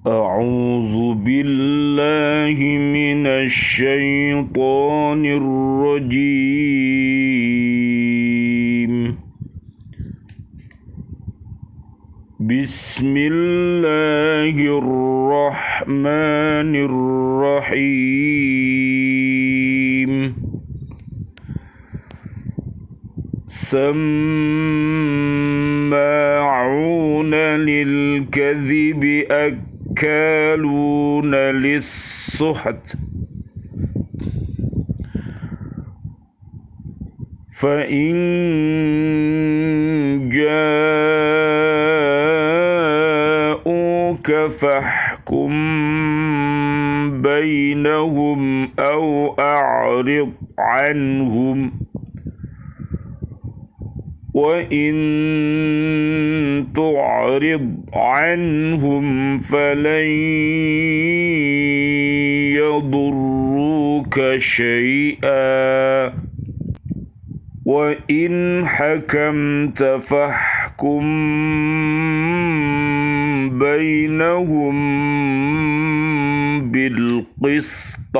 أعوذ بالله من الشيطان الرجيم بسم الله الرحمن الرحيم سماعون للكذب أكالون للسحت فإن جاءوك فاحكم بينهم أو أعرض عنهم وإن تعرض عنهم فلن يضروك شيئا وإن حكمت فاحكم بينهم بالقسط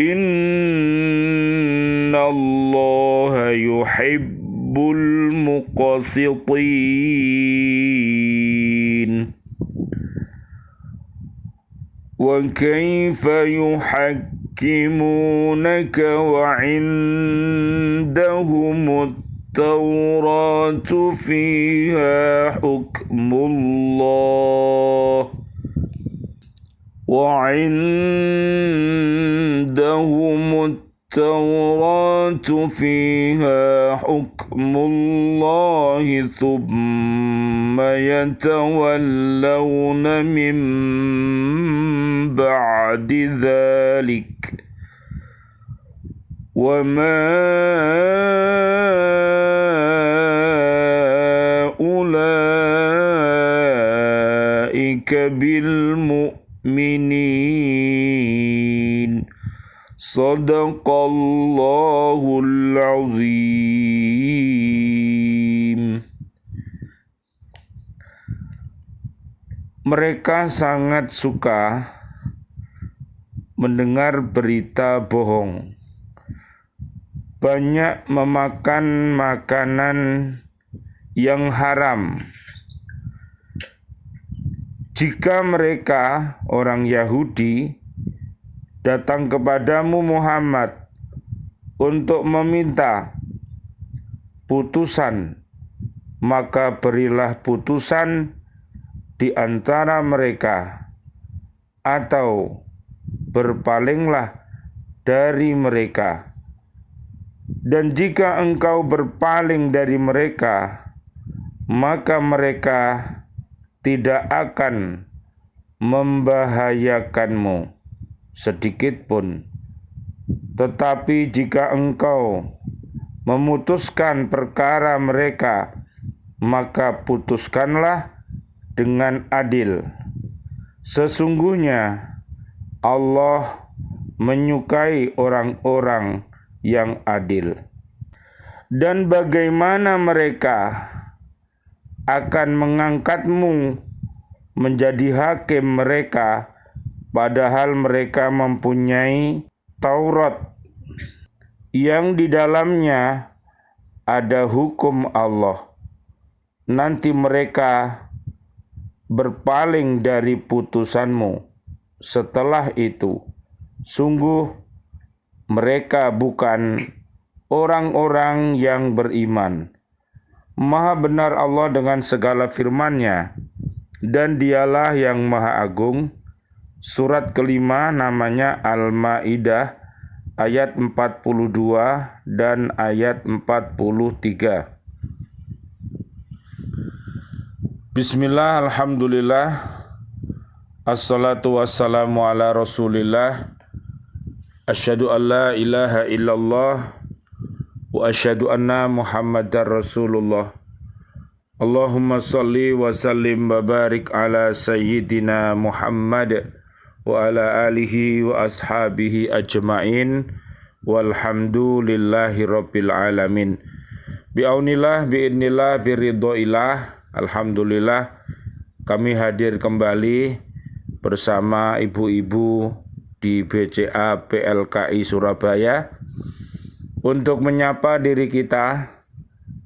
إن الله يحب المقسطين وكيف يحكمونك وعندهم التوراة فيها حكم الله ثم يتولون من بعد ذلك وما أولئك بالمؤمنين صدق الله العظيم. Mereka sangat suka mendengar berita bohong, banyak memakan makanan yang haram. Jika mereka, orang Yahudi, datang kepadamu Muhammad untuk meminta putusan, maka berilah putusan di antara mereka, atau berpalinglah dari mereka. Dan jika engkau berpaling dari mereka, maka mereka tidak akan membahayakanmu sedikit pun. Tetapi jika engkau memutuskan perkara mereka, maka putuskanlah dengan adil. Sesungguhnya Allah menyukai orang-orang yang adil. Dan bagaimana mereka akan mengangkatmu menjadi hakim mereka, padahal mereka mempunyai Taurat yang di dalamnya ada hukum Allah. Nanti mereka berpaling dari putusanmu setelah itu. Sungguh mereka bukan orang-orang yang beriman. Maha benar Allah dengan segala firman-Nya, dan Dialah yang Maha Agung. Surat kelima namanya Al-Maidah ayat 42 dan ayat 43. Bismillah, alhamdulillah, assalatu wassalamu ala rasulillah, asyhadu an la ilaha illallah, wa asyhadu anna muhammadar rasulullah. Allahumma salli wa sallim wa barik ala sayyidina Muhammad wa ala alihi wa ashabihi ajma'in walhamdulillahi rabbil alamin. Bi'aunillah, bi'idnillah, biridhoillah. Alhamdulillah, kami hadir kembali bersama ibu-ibu di BCA PLKI Surabaya untuk menyapa diri kita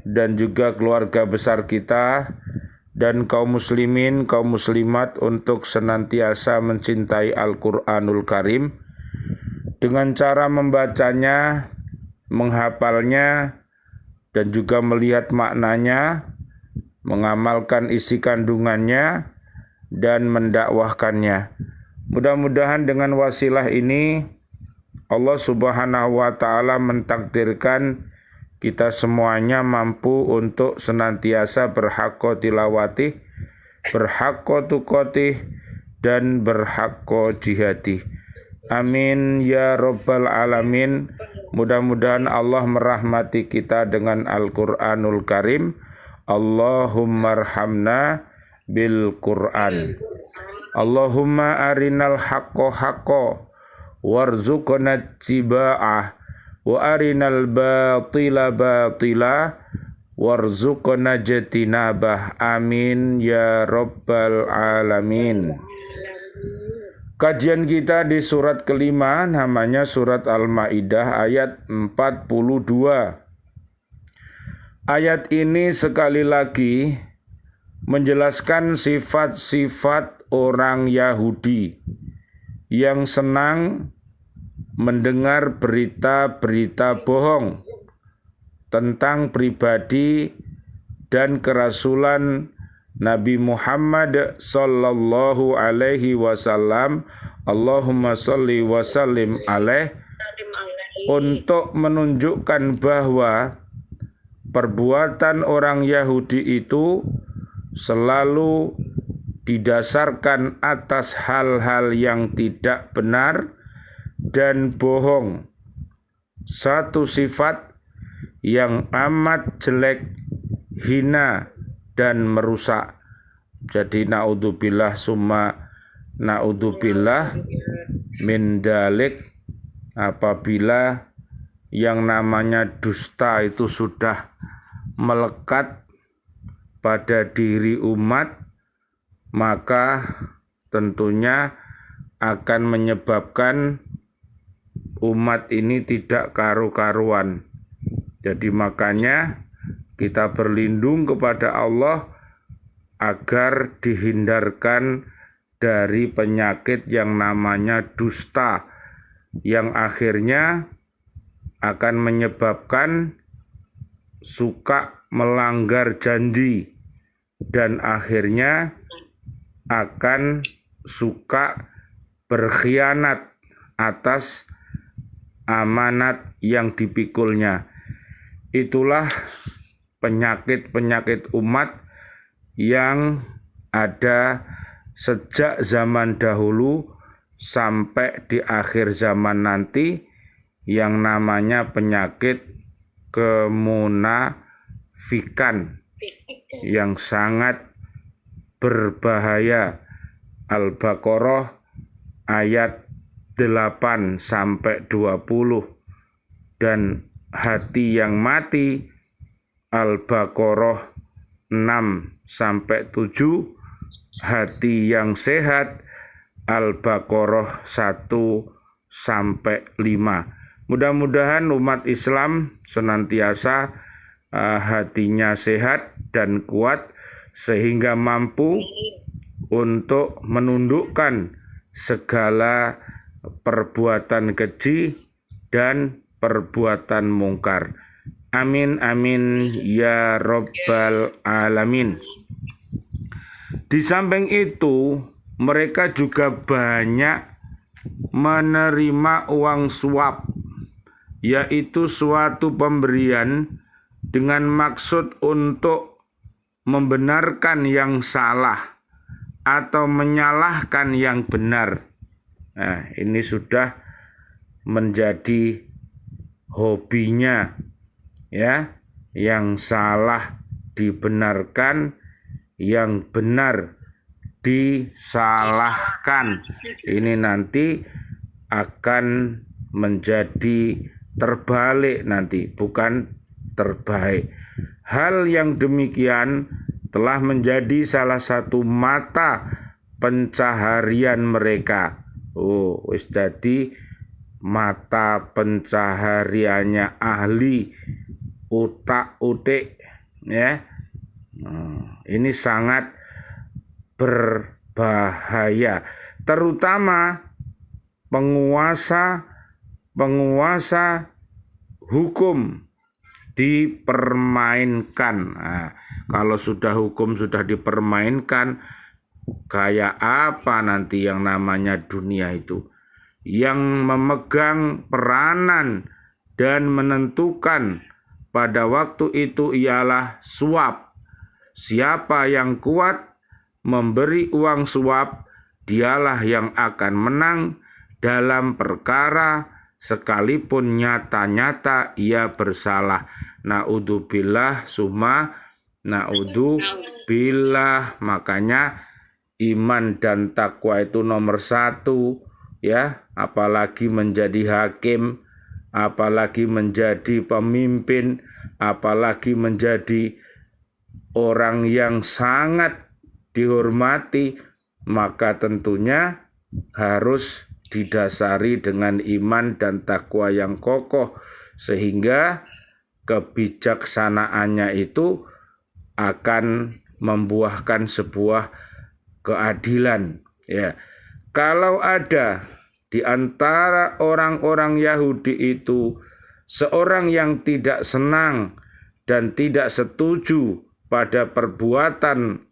dan juga keluarga besar kita dan kaum muslimin, kaum muslimat untuk senantiasa mencintai Al-Quranul Karim dengan cara membacanya, menghafalnya, dan juga melihat maknanya, mengamalkan isi kandungannya, dan mendakwahkannya. Mudah-mudahan dengan wasilah ini Allah Subhanahu wa Ta'ala mentakdirkan kita semuanya mampu untuk senantiasa berhaqqa tilawati, berhaqqa tuqati, dan berhaqqa jihadi. Amin ya rabbal alamin. Mudah-mudahan Allah merahmati kita dengan Al-Quranul Karim. Allahumma arhamna bil Quran. Allahumma arinal haqqo haqqo warzuqna tiba'ah wa arinal batila batila warzuqna jatinabah. Amin ya rabbal alamin. Kajian kita di surat kelima, namanya surat Al-Maidah ayat 42. Ayat ini sekali lagi menjelaskan sifat-sifat orang Yahudi yang senang mendengar berita-berita bohong tentang pribadi dan kerasulan Nabi Muhammad sallallahu alaihi wasallam. Allahumma sholli wa sallim alaih, untuk menunjukkan bahwa perbuatan orang Yahudi itu selalu didasarkan atas hal-hal yang tidak benar dan bohong. Satu sifat yang amat jelek, hina, dan merusak. Jadi naudzubillah summa naudzubillah min dalik, apabila yang namanya dusta itu sudah melekat pada diri umat, maka tentunya akan menyebabkan umat ini tidak karu-karuan. Jadi makanya kita berlindung kepada Allah agar dihindarkan dari penyakit yang namanya dusta, yang akhirnya akan menyebabkan suka melanggar janji dan akhirnya akan suka berkhianat atas amanat yang dipikulnya. Itulah penyakit-penyakit umat yang ada sejak zaman dahulu sampai di akhir zaman nanti, yang namanya penyakit kemunafikan yang sangat berbahaya. Al-Baqarah ayat 8 sampai 20, dan hati yang mati Al-Baqarah 6 sampai 7, hati yang sehat Al-Baqarah 1 sampai 5. Mudah-mudahan umat Islam senantiasa hatinya sehat dan kuat sehingga mampu untuk menundukkan segala perbuatan keji dan perbuatan mungkar. Amin amin ya rabbal alamin. Di samping itu, mereka juga banyak menerima uang suap, yaitu suatu pemberian dengan maksud untuk membenarkan yang salah atau menyalahkan yang benar. Nah, ini sudah menjadi hobinya, ya, yang salah dibenarkan, yang benar disalahkan. Ini nanti akan menjadi terbalik nanti, bukan terbaik. Hal yang demikian telah menjadi salah satu mata pencaharian mereka. Oh, wis dadi mata pencahariannya ahli utak-utik ya. Ini sangat berbahaya, terutama penguasa hukum dipermainkan. Nah, kalau sudah hukum sudah dipermainkan, kayak apa nanti yang namanya dunia itu? Yang memegang peranan dan menentukan pada waktu itu ialah suap. Siapa yang kuat memberi uang suap, dialah yang akan menang dalam perkara sekalipun nyata-nyata ia bersalah. Naudzubillah summa naudzubillah. Makanya iman dan takwa itu nomor 1 ya, apalagi menjadi hakim, apalagi menjadi pemimpin, apalagi menjadi orang yang sangat dihormati, maka tentunya harus didasari dengan iman dan takwa yang kokoh, sehingga kebijaksanaannya itu akan membuahkan sebuah keadilan ya. Kalau ada di antara orang-orang Yahudi itu seorang yang tidak senang dan tidak setuju pada perbuatan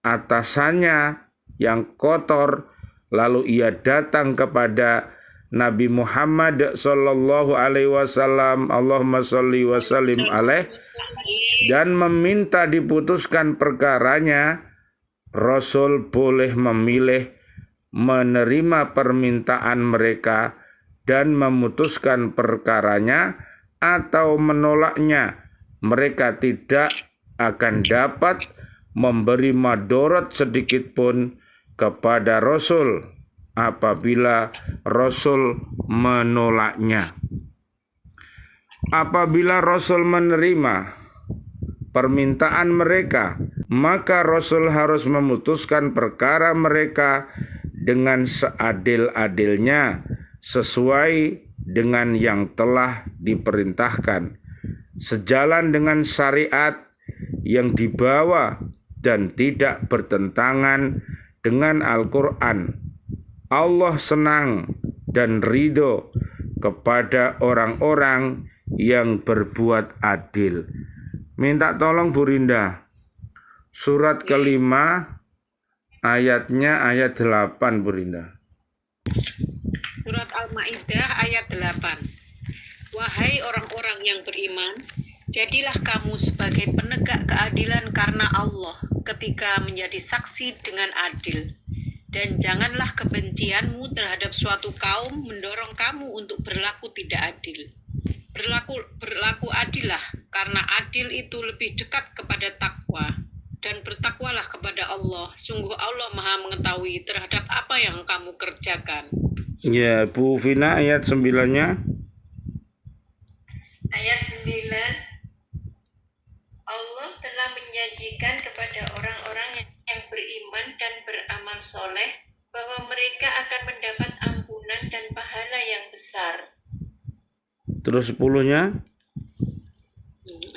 atasannya yang kotor, lalu ia datang kepada Nabi Muhammad sallallahu alaihi wasallam, Allahumma sholli wa sallim alaih, dan meminta diputuskan perkaranya, Rasul boleh memilih menerima permintaan mereka dan memutuskan perkaranya atau menolaknya. Mereka tidak akan dapat memberi madorot sedikit pun kepada Rasul apabila Rasul menolaknya. Apabila Rasul menerima permintaan mereka, maka Rasul harus memutuskan perkara mereka dengan seadil-adilnya sesuai dengan yang telah diperintahkan, sejalan dengan syariat yang dibawa dan tidak bertentangan dengan Al-Quran. Allah senang dan ridho kepada orang-orang yang berbuat adil. Minta tolong Bu Rinda, surat kelima ayatnya ayat 8 Bu Rinda. Surat Al-Maidah ayat 8. Wahai orang-orang yang beriman, jadilah kamu sebagai penegak keadilan karena Allah ketika menjadi saksi dengan adil. Dan janganlah kebencianmu terhadap suatu kaum mendorong kamu untuk berlaku tidak adil. Berlaku adillah, karena adil itu lebih dekat kepada takwa. Dan bertakwalah kepada Allah. Sungguh Allah Maha mengetahui terhadap apa yang kamu kerjakan. Ya, Bu Vina, ayat 9-nya. Ayat 9. Allah telah menjanjikan kepada orang-orang yang beriman dan beramal soleh bahwa mereka akan mendapat ampunan dan pahala yang besar. Terus 10-nya.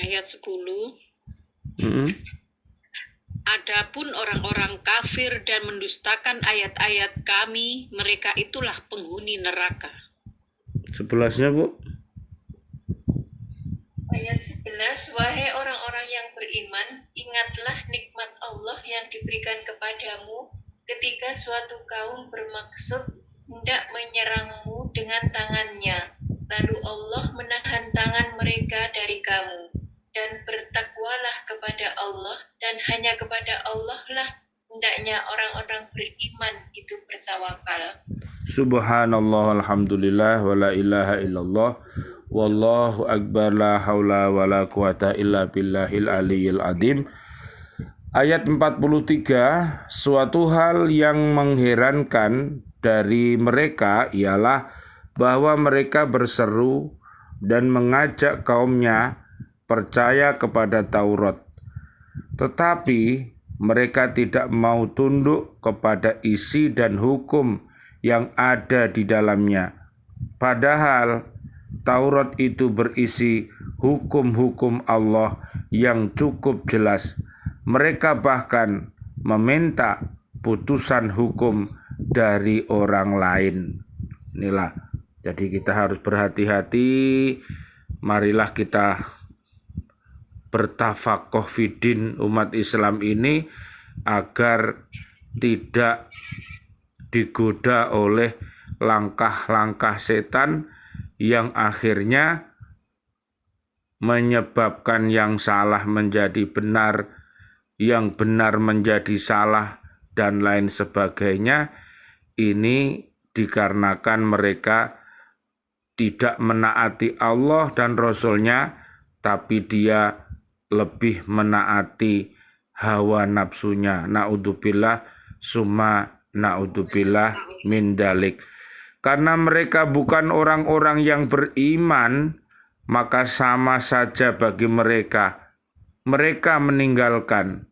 Ayat 10. Adapun orang-orang kafir dan mendustakan ayat-ayat kami, mereka itulah penghuni neraka. 11-nya Bu. Ayat 11. Wahai orang-orang yang beriman, ingatlah nikmat Allah yang diberikan kepadamu ketika suatu kaum bermaksud hendak menyerangmu dengan tangannya, lalu Allah menahan tangan mereka dari kamu. Dan bertakwalah kepada Allah, dan hanya kepada Allah lah hendaknya orang-orang beriman itu bertawakal. Subhanallah, alhamdulillah, wa la ilaha illallah, wallahu akbar, la haula wa la quwata illa billahil aliyyil azim. Ayat 43, suatu hal yang mengherankan dari mereka ialah bahwa mereka berseru dan mengajak kaumnya percaya kepada Taurat. tetapi mereka tidak mau tunduk kepada isi dan hukum yang ada di dalamnya. Padahal Taurat itu berisi hukum-hukum Allah yang cukup jelas. Mereka bahkan meminta putusan hukum dari orang lain. Inilah, jadi kita harus berhati-hati. Marilah kita bertafakoh fidin umat Islam ini agar tidak digoda oleh langkah-langkah setan yang akhirnya menyebabkan yang salah menjadi benar, yang benar menjadi salah, dan lain sebagainya. Ini dikarenakan mereka tidak menaati Allah dan Rasul-Nya, tapi dia lebih menaati hawa nafsunya. Na'udzubillah summa na'udzubillah min dalik. Karena mereka bukan orang-orang yang beriman, maka sama saja bagi mereka. Mereka meninggalkan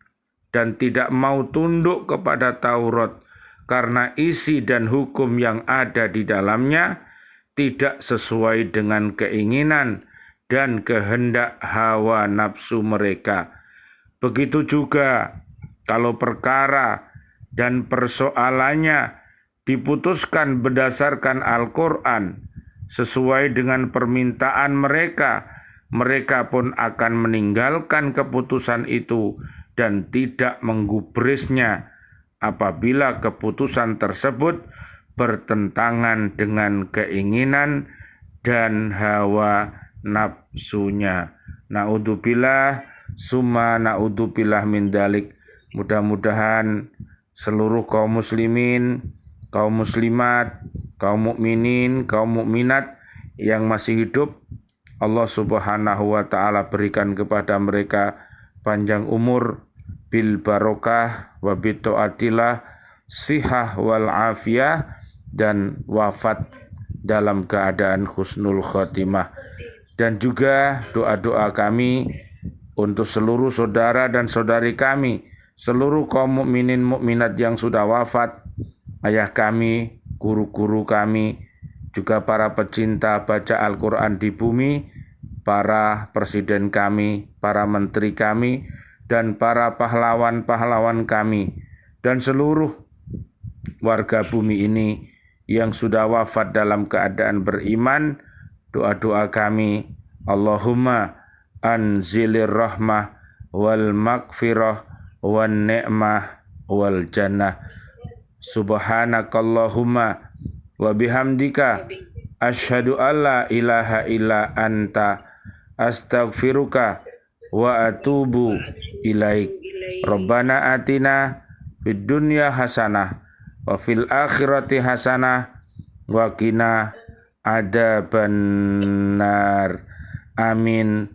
dan tidak mau tunduk kepada Taurat karena isi dan hukum yang ada di dalamnya tidak sesuai dengan keinginan dan kehendak hawa nafsu mereka. Begitu juga kalau perkara dan persoalannya diputuskan berdasarkan Al-Quran sesuai dengan permintaan mereka, mereka pun akan meninggalkan keputusan itu dan tidak menggubrisnya apabila keputusan tersebut bertentangan dengan keinginan dan hawa nafsunya. Na'udzubillah summa na'udzubillah min dalik. Mudah-mudahan seluruh kaum muslimin, kaum muslimat, kaum mukminin, kaum mukminat yang masih hidup, Allah Subhanahu wa taala berikan kepada mereka panjang umur bil barokah wa bitaatillah, sihah wal afiyah, dan wafat dalam keadaan husnul khotimah. Dan juga doa-doa kami untuk seluruh saudara dan saudari kami, seluruh kaum mukminin mukminat yang sudah wafat, ayah kami, guru-guru kami, juga para pecinta baca Al-Quran di bumi, para presiden kami, para menteri kami, dan para pahlawan-pahlawan kami, dan seluruh warga bumi ini yang sudah wafat dalam keadaan beriman. Doa-doa kami, Allahumma anzilir rahmah wal maghfirah wan ni'mah wal jannah. Subhanakallahumma wa bihamdika asyhadu alla ilaha illa anta astaghfiruka wa atubu ilaik. Rabbana atina fid dunya hasanah wa fil akhirati hasanah wa qina adzabannar. Amin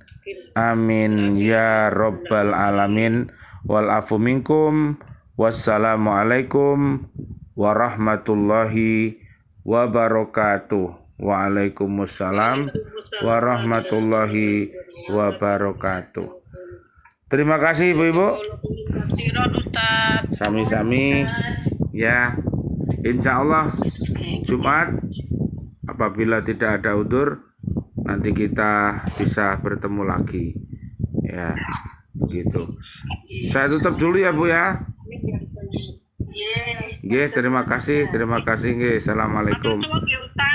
amin ya rabbal alamin. Wal afu minkum. Wassalamualaikum warahmatullahi wabarakatuh. Waalaikumsalam warahmatullahi wabarakatuh. Terima kasih Ibu-ibu. Sami-sami ya. Insya Allah Jumat apabila tidak ada udzur nanti kita bisa bertemu lagi. Ya, begitu. Saya tutup dulu ya Bu ya. Nggih, terima kasih nggih. Assalamualaikum.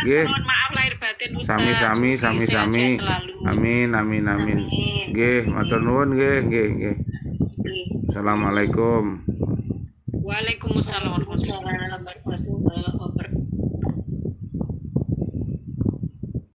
Nggih. Maaf lahir batin Ustaz. Sami-sami. Amin. Nggih, matur nuwun nggih. Assalamualaikum. Waalaikumsalam warahmatullahi wabarakatuh.